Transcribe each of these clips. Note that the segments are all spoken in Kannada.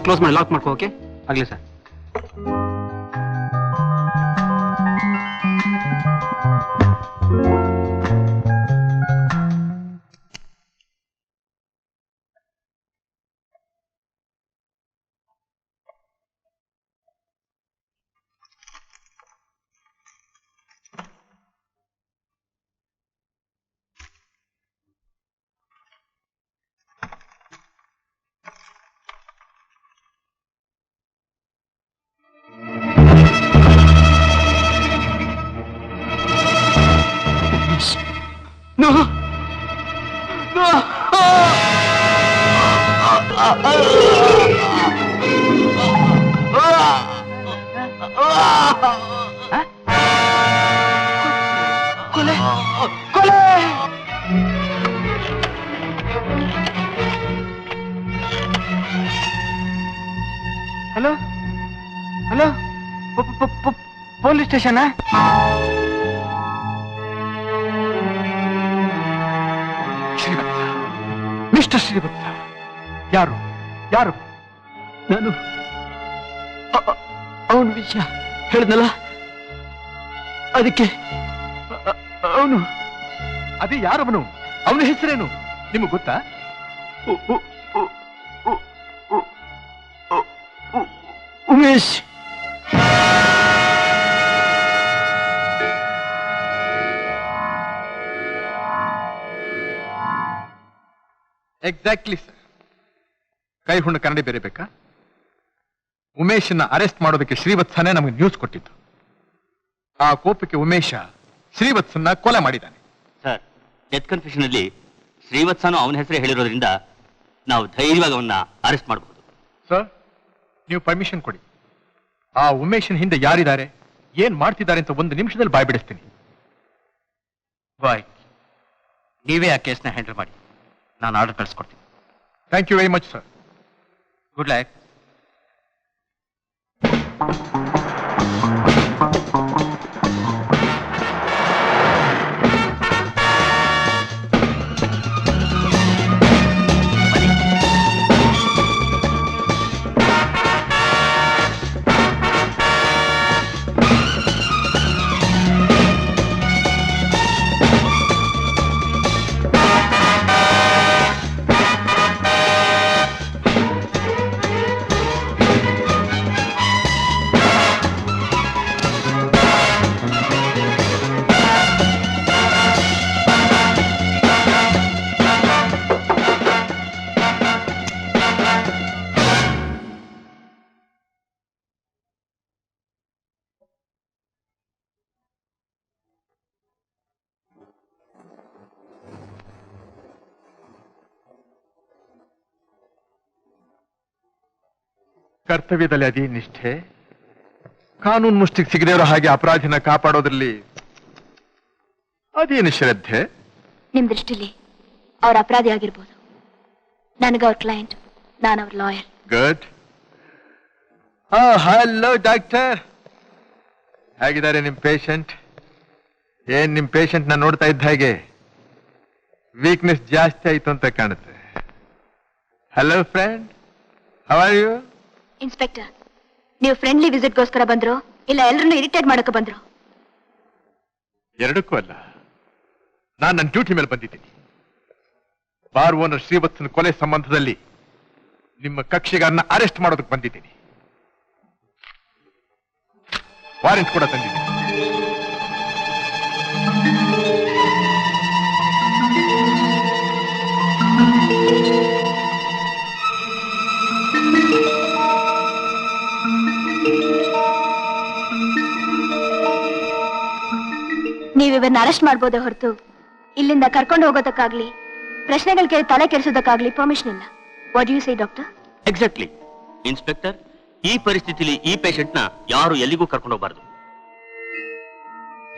ಕ್ಲೋಸ್ ಮಾಡಿ ಲಾಕ್ ಮಾಡ್ಕೋ. ಓಕೆ ಆಗ್ಲಿ ಸರ್. No! No! ಕೊಲೆ! ಕೊಲೆ! Hello hello, police station? Mister Srivatsa, ಯಾರು ಯಾರು? ನಾನು ಅವನ ವಿಷಯ ಹೇಳಿದ್ನಲ್ಲ, ಅದಕ್ಕೆ ಅವನು. ಅದೇ ಯಾರವನು? ಅವನ ಹೆಸರೇನು ನಿಮಗೆ ಗೊತ್ತಾ? ಉಮೇಶ್. Exactly sir. ಕೈ ಹುಣ್ಣ ಕನ್ನಡಿ ಬೇರೆ ಬೇಕಾ? ಉಮೇಶನ್ನ ಅರೆಸ್ಟ್ ಮಾಡೋದಕ್ಕೆ ಶ್ರೀವತ್ಸನೇ ನಮಗೆ ನ್ಯೂಸ್ ಕೊಟ್ಟಿದ್ದು. ಆ ಕೋಪಕ್ಕೆ ಉಮೇಶ ಶ್ರೀವತ್ಸನ್ನ ಕೊಲೆ ಮಾಡಿದ್ದಾನೆ. ಸರ್, ಡೆತ್ ಕನ್ಫ್ಯೂಷನ್ ಅಲ್ಲಿ ಶ್ರೀವತ್ಸನು ಅವನ ಹೆಸರೇ ಹೇಳಿರೋದ್ರಿಂದ ನಾವು ಧೈರ್ಯವಾಗಿ ಅವನ್ನ ಅರೆಸ್ಟ್ ಮಾಡಬಹುದು. ಸರ್, ನೀವು ಪರ್ಮಿಷನ್ ಕೊಡಿ. ಆ ಉಮೇಶನ್ ಹಿಂದೆ ಯಾರಿದ್ದಾರೆ, ಏನ್ ಮಾಡ್ತಿದ್ದಾರೆ ಅಂತ ಒಂದು ನಿಮಿಷದಲ್ಲಿ ಬಾಯ್ ಬಿಡಿಸ್ತೀನಿ. ಬಾಯ್, ನೀವೇ ಆ ಕೇಸ್ನ ಹ್ಯಾಂಡಲ್ ಮಾಡಿ, ನಾನು ಆರ್ಡರ್ ಕಳಿಸ್ಕೊಡ್ತೀನಿ. Thank you very much sir. Good luck. ಕರ್ತವ್ಯದಲ್ಲಿ ಅದೇ ನಿಷ್ಠೆ, ಕಾನೂನು ಮುಷ್ಟಿಗೆ ಸಿಗದೇ ಇರೋ ಹಾಗೆ ಅಪರಾಧಿನ ಕಾಪಾಡೋದ್ರಲ್ಲಿ ಅದೇನು ಶ್ರದ್ಧೆ. ನಿಮ್ ದೃಷ್ಟಿಲಿ ಅವ್ರ ಅಪರಾಧಿ ಆಗಿರ್ಬೋದು, ನನಗ ಅವ್ರ ಕ್ಲೈಂಟ್, ನಾನು ಅವ್ರ ಲಾಯರ್. ಗುಡ್. ಹಲೋ ಡಾಕ್ಟರ್, ಹೇಗಿದ್ದಾರೆ ನಿಮ್ ಪೇಷಂಟ್? ಏನ್ ನಿಮ್ ಪೇಷಂಟ್ ನ ನೋಡ್ತಾ ಇದ್ದ ಹಾಗೆ ವೀಕ್ನೆಸ್ ಜಾಸ್ತಿ ಆಯ್ತು ಅಂತ ಕಾಣುತ್ತೆ. Hello friend, how are you? Inspector, ನೀವು ಫ್ರೆಂಡ್ಲಿ ವಿಸಿಟ್ಗೋಸ್ಕರ ಬಂದ್ರು ಇಲ್ಲ ಎಲ್ಲರನ್ನು ಇರಿಟೇಟ್ ಮಾಡಕ್ಕೆ ಬಂದ್ರು? ಎರಡಕ್ಕೂ ಅಲ್ಲ, ನಾನು ನನ್ನ ಡ್ಯೂಟಿ ಮೇಲೆ ಬಂದಿದ್ದೀನಿ. ಬಾರ್ ಓನರ್ ಶ್ರೀವತ್ಸನ ಕೊಲೆ ಸಂಬಂಧದಲ್ಲಿ ನಿಮ್ಮ ಕಕ್ಷಿಗಾರನ ಅರೆಸ್ಟ್ ಮಾಡೋದಕ್ಕೆ ಬಂದಿದ್ದೀನಿ. ವಾರೆಂಟ್ ಕೂಡ ತಂದಿದ್ದೀನಿ. ನೀವಿವನ್ನ ಅರೆಸ್ಟ್ ಮಾಡ್ಬೋದೇ ಹೊರತು ಇಲ್ಲಿಂದ ಕರ್ಕೊಂಡು ಹೋಗೋದಕ್ಕಾಗ್ಲಿ ಪ್ರಶ್ನೆಗಳು ಕೇಳಿ ತಲೆ ಕೆಡಿಸೋದಕ್ಕಾಗ್ಲಿ ಪರ್ಮಿಷನ್ ಇಲ್ಲ. What you say doctor? Exactly. Inspector, ಈ ಪರಿಸ್ಥಿತಿಲಿ ಈ ಪೇಷಂಟ್ ನ ಯಾರು ಎಲ್ಲಿಗೂ ಕರ್ಕೊಂಡು ಹೋಗಬಾರ್ದು.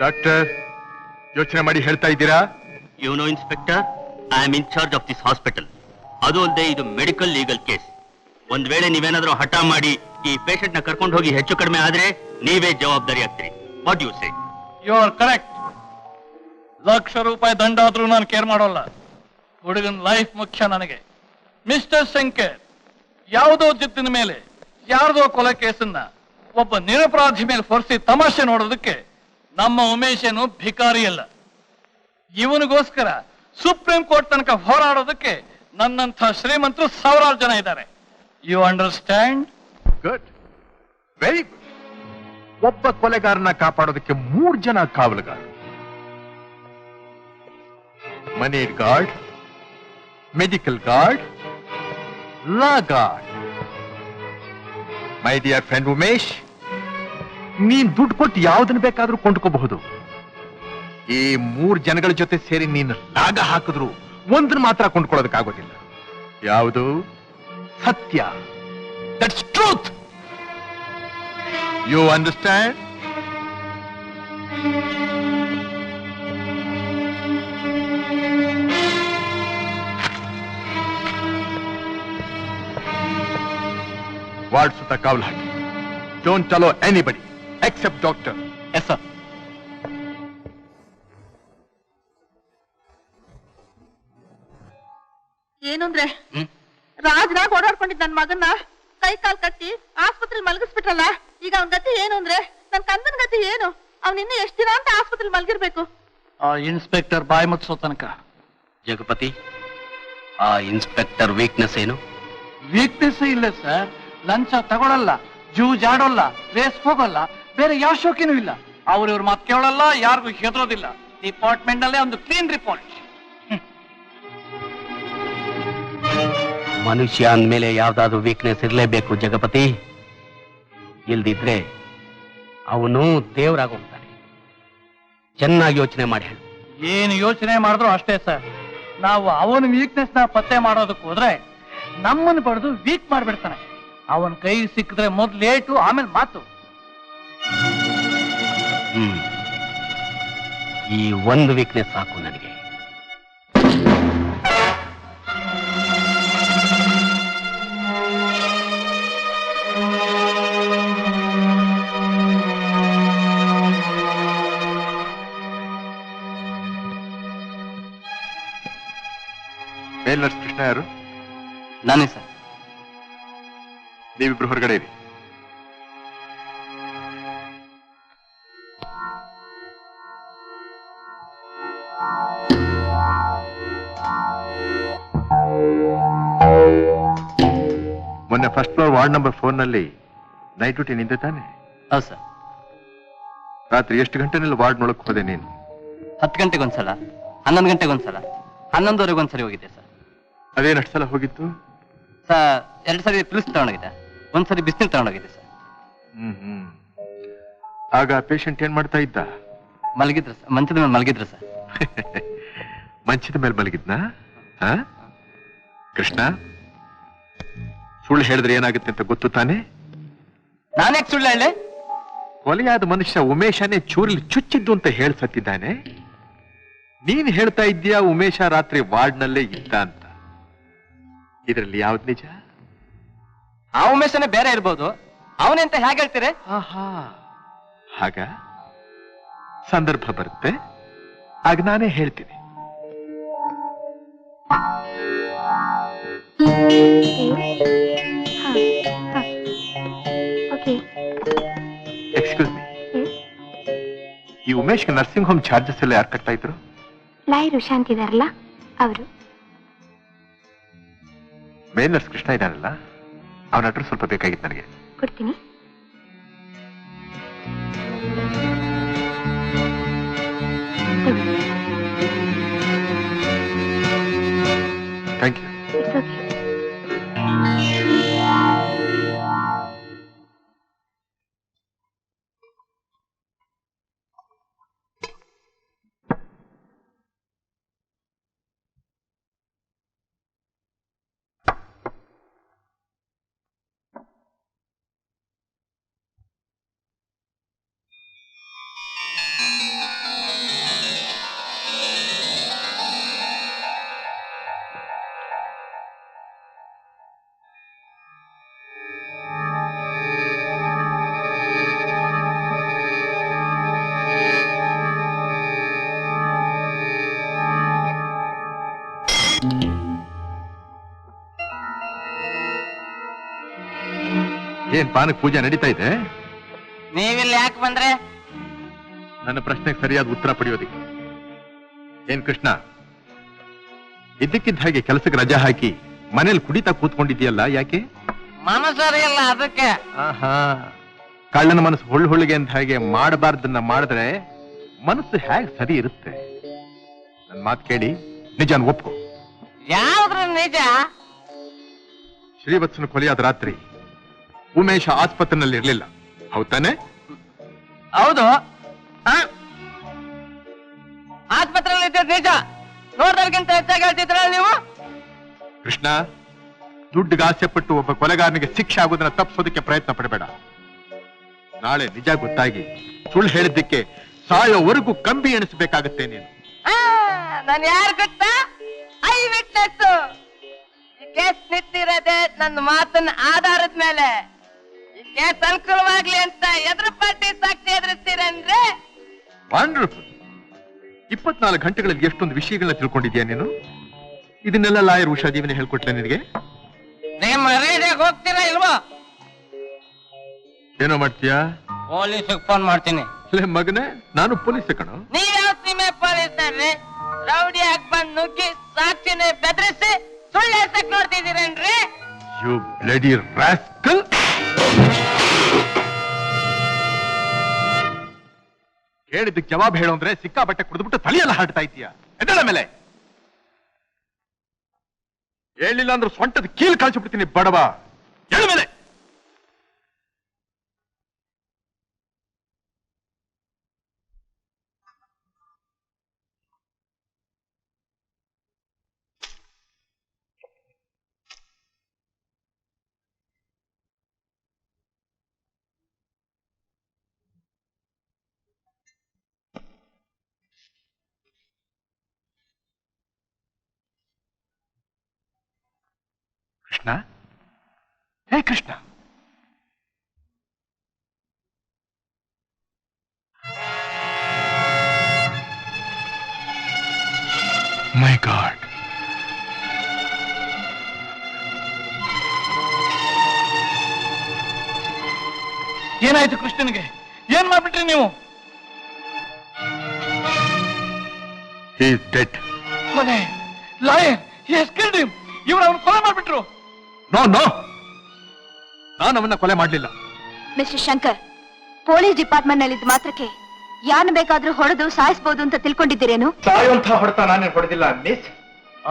ಡಾಕ್ಟರ್, ಯೋಚನೆ ಮಾಡಿ ಹೇಳ್ತಾ ಇದ್ದೀರಾ? You know inspector, I am in charge of this hospital. ಅದು ಅಲ್ಲದೆ ಇದು ಮೆಡಿಕಲ್ ಲೀಗಲ್ ಕೇಸ್. ಒಂದ್ ವೇಳೆ ನೀವೇನಾದ್ರೂ ಹಠ ಮಾಡಿ ಈ ಪೇಷಂಟ್ ನ ಕರ್ಕೊಂಡು ಹೋಗಿ ಹೆಚ್ಚು ಕಡಿಮೆ ಆದ್ರೆ ನೀವೇ ಜವಾಬ್ದಾರಿ ಆಗ್ತೀರಿ. What you say? You are correct. ₹1,00,000 ದಂಡ ಆದ್ರೂ ನಾನು ಕೇರ್ ಮಾಡೋಲ್ಲ. ಹುಡುಗನ ಲೈಫ್ ಮುಖ್ಯ ನನಗೆ. ಮಿಸ್ಟರ್ ಶಂಕರ್, ಯಾವುದೋ ಜಿದ್ದಿನ ಮೇಲೆ ಯಾರ್ದೋ ಕೊಲೆ ಕೇಸನ್ನ ಒಬ್ಬ ನಿರಪರಾಧಿ ಮೇಲೆ ಹೊರಿಸಿ ತಮಾಷೆ ನೋಡೋದಕ್ಕೆ ನಮ್ಮ ಉಮೇಶ್ ಏನು ಭಿಕಾರಿ ಅಲ್ಲ. ಇವನಿಗೋಸ್ಕರ ಸುಪ್ರೀಂ ಕೋರ್ಟ್ ತನಕ ಹೋರಾಡೋದಕ್ಕೆ ನನ್ನಂಥ ಶ್ರೀಮಂತರು ಸಾವಿರಾರು ಜನ ಇದ್ದಾರೆ. You understand? Good, very good. ಒಬ್ಬ ಕೊಲೆಗಾರನ ಕಾಪಾಡೋದಕ್ಕೆ 3 ಜನ ಕಾವಲುಗಾರ. Money guard, medical guard, law guard. My dear friend Umesh, ನೀನ್ ದುಡ್ಡು ಕೊಟ್ಟು ಯಾವ್ದನ್ನ ಬೇಕಾದ್ರೂ ಕೊಂಡ್ಕೋಬಹುದು. ಈ 3 ಜನಗಳ ಜೊತೆ ಸೇರಿ ನೀನು ಲಾಗ ಹಾಕಿದ್ರು ಒಂದನ್ನ ಮಾತ್ರ ಕೊಂಡ್ಕೊಳ್ಳೋದಕ್ಕಾಗೋದಿಲ್ಲ. ಯಾವುದು? ಸತ್ಯ. That's truth. You understand? Ward ಸುತ್ತ ಕಾವಲು ಹಾಕಿ. Don't allow anybody except doctor. Yes sir. ಏನಂದ್ರೆ ರಾಜ್ರಾಗ್ ಓಡಾಡ್ಕೊಂಡಿದ್ ನನ್ ಮಗನ್ನ ಕೈ ಕಾಲ್ ಕಟ್ಟಿ ಆಸ್ಪತ್ರೆ ಮಲಗಿಸ್ಬಿಟ್ರಲ್ಲ. ಈಗ ಅವನ್ ಗತಿ ಏನು ಅಂದ್ರೆ ನನ್ ಕಂದನ್ ಗತಿ ಏನು? ಅವ್ನ ಇನ್ನು ಎಷ್ಟ್ ದಿನ ಅಂತ ಆಸ್ಪತ್ರೆ ಮಲಗಿರ್ಬೇಕು? ಆ ಇನ್ಸ್ಪೆಕ್ಟರ್ ಬಾಯಿ ಮುಚ್ಚೋ ತನಕ. ಜಗಪತಿ, ಆ ಇನ್ಸ್ಪೆಕ್ಟರ್ ವೀಕ್ನೆಸ್ ಏನು? ವೀಕ್ನೆಸ್ ಇಲ್ಲ ಸರ್. ಲಂಚ ತಗೊಳಲ್ಲ, ಜೂಜಾಡೋಲ್ಲ, ರೇಸ್ ಹೋಗಲ್ಲ, ಬೇರೆ ಯಾವ ಶೋಕಿನೂ ಇಲ್ಲ. ಇವ್ರ ಮಾತು ಕೇಳಲ್ಲ, ಯಾರಿಗೂ ಹೆದರೋದಿಲ್ಲ. ಡಿಪಾರ್ಟ್ಮೆಂಟ್ ನಲ್ಲೇ ಒಂದು ಕ್ಲೀನ್ ರಿಪೋರ್ಟ್. ಮನುಷ್ಯ ಅಂದ್ಮೇಲೆ ಯಾವ್ದಾದ್ರು ವೀಕ್ನೆಸ್ ಇರಲೇಬೇಕು ಜಗಪತಿ. ಇಲ್ದಿದ್ರೆ ಅವನು ದೇವರಾಗೋಗ್ತಾನೆ. ಚೆನ್ನಾಗಿ ಯೋಚನೆ ಮಾಡಿ ಹೇಳು. ಏನು ಯೋಚನೆ ಮಾಡಿದ್ರು ಅಷ್ಟೇ ಸರ್. ನಾವು ಅವನ ವೀಕ್ನೆಸ್ ನ ಪತ್ತೆ ಮಾಡೋದಕ್ಕೆ ಹೋದ್ರೆ ನಮ್ಮನ್ನು ಪಡೆದು ವೀಕ್ ಮಾಡ್ಬಿಡ್ತಾನೆ. ಅವನ್ ಕೈ ಸಿಕ್ಕಿದ್ರೆ ಮೊದ್ಲು ಲೇಟು, ಆಮೇಲೆ ಮಾತು. ಈ ಒಂದು ವೀಕ್ನೆಸ್ ಸಾಕು ನನಗೆ. ಮೇಲ್ ಕೃಷ್ಣ ಯಾರು? ನಾನೇ ಸರ್. ನೀವಿಬ್ರು ಹೊರಗಡೆ ಇರಿ. ಮೊನ್ನೆ ಫಸ್ಟ್ ಫ್ಲೋರ್ ವಾರ್ಡ್ ನಂಬರ್ 4 ನಲ್ಲಿ ನೈಟ್ ಡ್ಯೂಟಿ ನಿಂದೆ ತಾನೆ? ಹೌದು ಸರ್. ರಾತ್ರಿ ಎಷ್ಟು ಗಂಟೆನಲ್ಲಿ ವಾರ್ಡ್ ನೊಳಕ್ ಹೋದೆ ನೀನು? 10 ಗಂಟೆಗೆ ಒಂದ್ಸಲ, 11 ಗಂಟೆಗೆ ಒಂದ್ಸಲ, 11:15 ಒಂದ್ಸರಿ ಹೋಗಿದ್ದೆ ಸರ್. ಅದೇನು ಅಷ್ಟು ಸಲ ಹೋಗಿತ್ತು? ಸರ್ 2 ಸರಿ ಪಿಲ್ಸ್ ತಗೊಂಡೋಗಿದ್ದೆ, ಒಂದ್ಸರಿ ಬಿಸಿನೀರು ತಗೊಂಡೋಗಿದ್ದೆ ಸರ್. ಆಗ ಪೇಷಂಟ್ ಏನ್ ಮಾಡ್ತಾ ಇದ್ದ? ಮಲಗಿದ್ರು ಸರ್, ಮಂಚದ ಮೇಲೆ ಮಲಗಿದ್ರು ಸರ್. ಮಂಚದ ಮೇಲೆ ಮಲಗಿದ್ನ? ಕೃಷ್ಣ, ಸುಳ್ಳು ಹೇಳಿದ್ರೆ ಏನಾಗುತ್ತೆ ಅಂತ ಗೊತ್ತು ತಾನೆ? ನಾನ್ಯಾಕೆ ಸುಳ್ಳು ಹೇಳಿ? ಕೊಲೆಯಾದ ಮನುಷ್ಯ ಉಮೇಶನೇ ಚೂರಲ್ಲಿ ಚುಚ್ಚಿದ್ದು ಅಂತ ಹೇಳಿ ಸತ್ತಿದ್ದಾನೆ. ನೀನ್ ಹೇಳ್ತಾ ಇದ್ದೀಯಾ ಉಮೇಶ ರಾತ್ರಿ ವಾರ್ಡ್ನಲ್ಲೇ ಇದ್ದ ಅಂತ. ಇದರಲ್ಲಿ ಯಾವ್ದು ನಿಜ? ಆ ಉಮೇಶನೇ ಬೇರೆ ಇರ್ಬೋದು, ಅವನೇ ಅಂತ ಹೇಗೆ ಹೇಳ್ತೀರಿ? ಹಾಗ ಸಂದರ್ಭ ಬರುತ್ತೆ, ಆಗ ನಾನೇ ಹೇಳ್ತೀನಿ. ಎಕ್ಸ್ಕ್ಯೂಸ್ ಮೀ, ಈ ಉಮೇಶ್ಗೆ ನರ್ಸಿಂಗ್ ಹೋಮ್ ಚಾರ್ಜಸ್ ಎಲ್ಲ ಯಾರು ಕಟ್ತಾ ಇದ್ರು? ಲಾಯರು ಶಾಂತಿ ಇದಾರಲ್ಲ ಅವರು. ಮೇಲ್ ನರ್ಸ್ ಕೃಷ್ಣ ಇದ್ದಾನಲ್ಲ, ಅವನ ಅಡ್ರೆಸ್ ಸ್ವಲ್ಪ ಬೇಕಾಗಿತ್ತು ನನಗೆ. ಕೊಡ್ತೀನಿ. Thank you. It's okay. ಏನ್ ಪಾನಕ್ ಪೂಜೆ ನಡೀತಾ ಇದೆ? ನೀವಿಲ್ಲಿ ಯಾಕೆ ಬಂದ್ರೆ? ನನ್ನ ಪ್ರಶ್ನೆಗೆ ಸರಿಯಾದ ಉತ್ತರ ಪಡೆಯೋದಕ್ಕೆ. ಏನ್ ಕೃಷ್ಣ, ಇದ್ದಕ್ಕಿದ್ದ ಹಾಗೆ ಕೆಲಸಕ್ಕೆ ರಜಾ ಹಾಕಿ ಮನೇಲಿ ಕುಡಿತಾ ಕೂತ್ಕೊಂಡಿದ್ಯಲ್ಲ, ಯಾಕೆ? ಮನಸ್ಸರಿ ಇಲ್ಲ ಅದಕ್ಕೆ. ಆಹಾ, ಕಳ್ಳನ ಮನಸ್ಸು ಹೊಳ್ಳಿಗೆ ಅಂತ ಹಾಗೆ ಮಾಡಬಾರ್ದನ್ನ ಮಾಡಿದ್ರೆ ಮನಸ್ಸು ಹೇಗೆ ಸರಿ ಇರುತ್ತೆ? ನನ್ ಮಾತು ಕೇಳಿ ನಿಜಾನ್ ಒಪ್ಕೊ. ಯಾವ್ದ್ರ ನಿಜ? ಶ್ರೀವತ್ಸನ ಕೊಲೆಯಾದ ರಾತ್ರಿ ಉಮೇಶ ಆಸ್ಪತ್ರೆನಲ್ಲಿ ಇರ್ಲಿಲ್ಲ, ಹೌದಾನೆ? ಹೌದು. ಆಸ್ಪತ್ರೆಯಲ್ಲಿ ಇದ್ದಿದ್ ನಿಜ. ನೋಡ್ದಕ್ಕಿಂತ ಹೆಚ್ಚಾಗಿ ಹೇಳ್ತಿದ್ರಲ್ಲ ನೀವು. ಕೃಷ್ಣ, ದುಡ್ಡಿಗೆ ಆಸೆ ಪಟ್ಟು ಒಬ್ಬ ಕೊಲೆಗಾರನಿಗೆ ಶಿಕ್ಷೆ ಆಗೋದನ್ನ ತಪ್ಪಿಸೋದಕ್ಕೆ ಪ್ರಯತ್ನ ಪಡಬೇಡ. ನಾಳೆ ನಿಜ ಗೊತ್ತಾಗಿ ಸುಳ್ಳು ಹೇಳಿದ್ದಕ್ಕೆ ಸಾಯೋವರೆಗೂ ಕಂಬಿ ಎಣಿಸಬೇಕಾಗತ್ತೆ ನೀನು. ನಾನು ಯಾರು ಗೊತ್ತಾ? Eye witness. ಈ ಕೇಸ್ ನಿಂತಿರೋದೆ ನನ್ನ ಮಾತನ್ನ ಆಧಾರದ ಮೇಲೆ. ಈ ಕೇಸ್ ಅನುಕೂಲವಾಗ್ಲಿ ಅಂತ ಎದುರು ಪಾರ್ಟಿ ಸಾಕ್ಷಿ ಎದುರಿಸ್ತೀರಂದ್ರೆ. ವಂಡರ್ಫುಲ್. 24 ಗಂಟೆಗಳಲ್ಲಿ ಎಷ್ಟೊಂದು ವಿಷಯಗಳನ್ನ ತಿಳ್ಕೊಂಡಿದ್ಯಾ ನೀನು? ಇದನ್ನೆಲ್ಲ ಲಾಯರ್ ಉಷಾ ಜೀವನ ಹೇಳ್ಕೊಟ್ಲೆ ನಿನಗೆ? ನಿಮ್ಮ ರೇಡಿಯೋಗೆ ಹೋಗ್ತೀರಾ ಇಲ್ವಾ? ಏನೋ ಮಾಡ್ತೀಯಾ? ಪೊಲೀಸ್ ಫೋನ್ ಮಾಡ್ತೀನಿ. ಮಗನೇ, ನಾನು ಪೊಲೀಸ್ ಕಣೋ. ನೀವ್ ಯಾವ ಸೀಮೆ ಪೊಲೀಸ್ನವ್ರಿ? ರೌಡಿ ಆಗಿ ಬಂದ್ ನುಗ್ಗಿ ಸಾಕ್ಷಿನ ಬೆದರಿಸಿ ಸುಳ್ಳು ಹೇಳ್ಸಕ್ ನೋಡ್ತಿದ್ದೀರೇನ್ರಿ? You bloody rascal. ಹೇಳಿದ್ದಕ್ಕೆ ಜವಾಬ್ ಹೇಳು ಅಂದ್ರೆ ಸಿಕ್ಕಾಬಟ್ಟೆ ಕುಡಿದ್ಬಿಟ್ಟು ತಲೆಯೆಲ್ಲ ಹಾಡ್ತಾ ಇದೀಯ. ಎದ್ದಳ ಮೇಲೆ ಹೇಳಿಲ್ಲ ಅಂದ್ರೆ ಸೊಂಟದ ಕೀಲ್ ಕಳಿಸ್ಬಿಡ್ತೀನಿ ಬಡವ. ಎಳ ಮೇಲೆ. ಕೃಷ್ಣ, ಹೇ ಕೃಷ್ಣ, ಮೈ ಗಾಡ್, ಏನಾಯ್ತು ಕೃಷ್ಣನಿಗೆ? ಏನ್ ಮಾಡ್ಬಿಟ್ರಿ ನೀವು? He is dead. ಕೊಲೆ, ಲಾಯರ್, ಎಸ್ ಕಿಲ್ಡ್ ಹಿಮ್. ಇವರು ಅವನು ಕೊಲೆ ಮಾಡ್ಬಿಟ್ರು. ನೋ ನೋ, ನಾನು ಅವನ್ನ ಕೊಲೆ ಮಾಡ್ಲಿಲ್ಲ. ಮಿಸ್ಟರ್ ಶಂಕರ್, ಪೊಲೀಸ್ ಡಿಪಾರ್ಟ್ಮೆಂಟ್ ನಲ್ಲಿ ಮಾತ್ರಕ್ಕೆ ಯಾರು ಬೇಕಾದ್ರೂ ಹೊಡೆದು ಸಾಯಿಸಬಹುದು ಅಂತ ತಿಳ್ಕೊಂಡಿದ್ದೀರೇನು? ಸಾಯುವಂತ ಹೊಡೆತ ನಾನೇ ಹೊಡೆದಿಲ್ಲ ಮಿಸ್.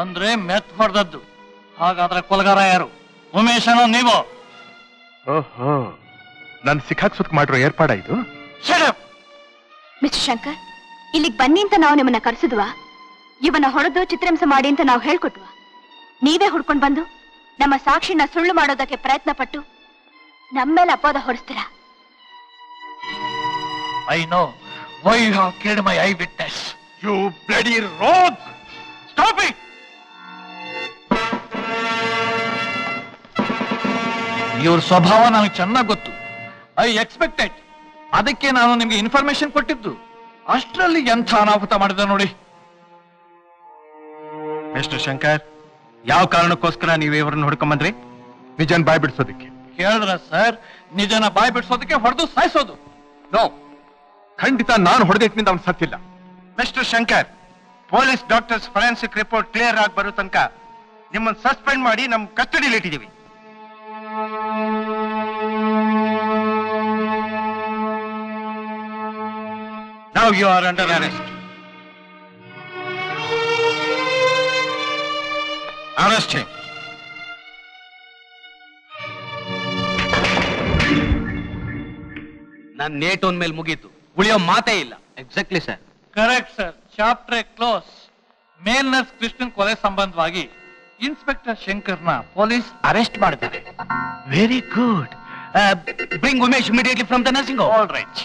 ಅಂದ್ರೆ ಮೆತ್ ಹೊಡೆದದ್ದು. ಹಾಗಾದ್ರೆ ಕೊಲೆಗಾರ ಯಾರು? ಉಮೇಶನೋ ನೀವು? ಓಹೋ, ನಾನು ಸಿಕ್ಕಾಕ್ಸೋದಕ್ಕೆ ಮಾಡಿರೋ ಏರ್ಪಾಡ ಇದು? ಮಿಸ್ಟರ್ ಶಂಕರ್, ಇಲ್ಲಿಗೆ ಬನ್ನಿ ಅಂತ ನಾವು ನಿಮ್ಮನ್ನ ಕರೆಸಿದ್ವಾ? ಇವನ ಹೊಡೆದು ಚಿತ್ರಹಿಂಸೆ ಮಾಡಿ ಅಂತ ನಾವು ಹೇಳ್ಕೊಟ್ವಾ? ನೀವೇ ಹುಡ್ಕೊಂಡು ಬಂದು ನಮ್ಮ ಸಾಕ್ಷಿನ ಸುಳ್ಳು ಮಾಡೋದಕ್ಕೆ ಪ್ರಯತ್ನ ಪಟ್ಟು ನಮ್ಮೇಲೆ ಅಪವಾದ ಹೊರಿಸ್ತೀರಾ? I know why you have killed my eyewitness. You bloody rogue! Stop it! ಇವ್ರ ಸ್ವಭಾವ ನನಗೆ ಚೆನ್ನಾಗಿ ಗೊತ್ತು. I expected. ಅದಕ್ಕೆ ನಾನು ನಿಮ್ಗೆ ಇನ್ಫಾರ್ಮೇಶನ್ ಕೊಟ್ಟಿದ್ದು. ಅಷ್ಟರಲ್ಲಿ ಎಂಥ ಅನಾಹುತ ಮಾಡಿದ ನೋಡಿ. ಮಿಸ್ಟರ್ ಶಂಕರ್, ಯಾವ ಕಾರಣಕ್ಕೋಸ್ಕರ ನೀವು ಇವ್ರನ್ನ ಹುಡ್ಕೊಂಬಂದ್ರಿ? ನಿಜನ್ ಬಾಯ್ ಬಿಡಿಸೋದಕ್ಕೆ. ಕೇಳಿದ್ರ ಸರ್, ನಿಜನ ಬಾಯ್ ಬಿಡಿಸೋದಕ್ಕೆ ಹೊಡೆದು ಸಾಯಿಸೋದು? ನೋ, ಖಂಡಿತ ನಾನು ಹೊಡೆದಿಟ್ಟಿನಿಂದ ಅವ್ನು ಸತ್ತಿಲ್ಲ. Mister Shankar, police doctors forensic report clear ಆಗಿ ಬರೋ ತನಕ ನಿಮ್ಮನ್ನು ಸಸ್ಪೆಂಡ್ ಮಾಡಿ ನಮ್ಮ ಕಸ್ಟಡಿಯಲ್ಲಿ ಇಟ್ಟಿದ್ದೀವಿ. Now you are under arrest. Arrest him. ನನ್ನ ನೇಟೋನ್ ಮೇಲೆ ಮುಗೀತು, ಉಳಿಯೋ ಮಾತೇ ಇಲ್ಲ. Exactly sir. Correct sir. Chapter close. Male nurse Krishnan ಕೊಲೆ ಸಂಬಂಧವಾಗಿ ಇನ್ಸ್ಪೆಕ್ಟರ್ ಶಂಕರ್ನ ಪೊಲೀಸ್ ಅರೆಸ್ಟ್ ಮಾಡಿದ್ದಾರೆ. Very good. Bring Umesh immediately from the nursing home. All right.